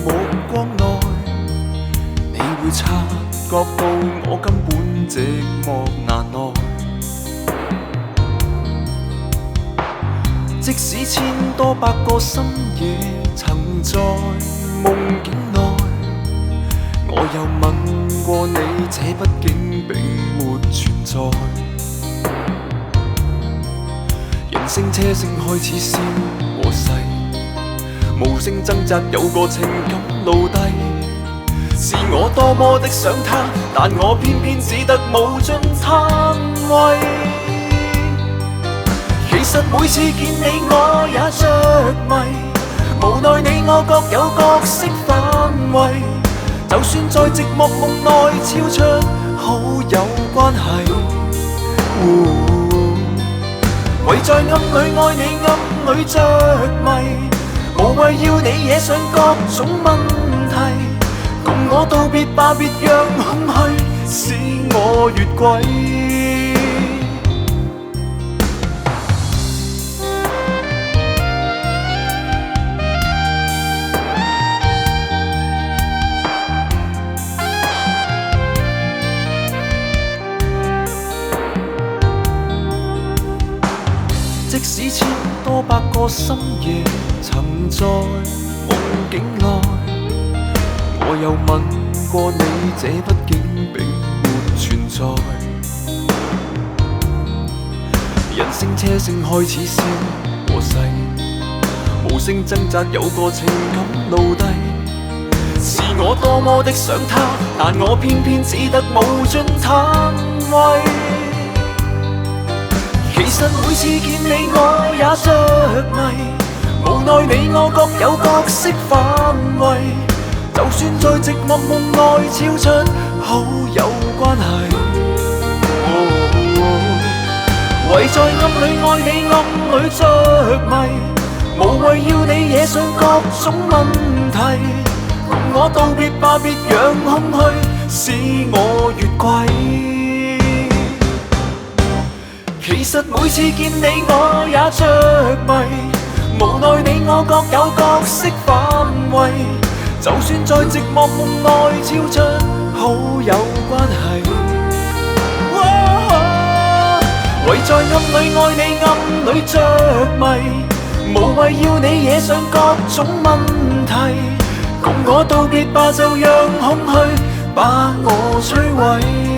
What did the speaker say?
目光內，你會察覺到我根本寂寞難耐。即使千多百個深夜曾在夢境內，我又問過你，這畢竟並沒存在。人聲車聲開始消和逝，無聲掙扎有個情感奴隸。是我多麼的想他，但我偏偏只得無盡嘆謂。其實每次見你我也着迷，無奈你我各有角色範圍。就算在寂寞夢內超出好友關係，唯在暗裏愛你暗裏着迷，無謂要你惹上各種問題。共我道別吧，別讓空虛使我越軌。即使千多百個深夜曾在夢境內，我又問過你，這畢竟並沒存在。人聲車聲開始消和逝，無聲掙扎有個情感奴隸。是我多麼的想他，但我偏偏只得無盡嘆謂。其實每次見你我也着迷，無奈你我各有角色範圍。就算在寂寞夢內超出好友關係，唯在暗裏愛你暗裏着迷，無謂要你惹上各種問題。共我道別吧，別讓空虛使我越軌。其實每次見你我也着迷，無奈你我各有角色範圍。就算在寂寞夢內超出好友關係，唯在暗裏愛你暗裏着迷，無謂要你惹上各種問題。共我道別吧，就讓空虛把我摧毀。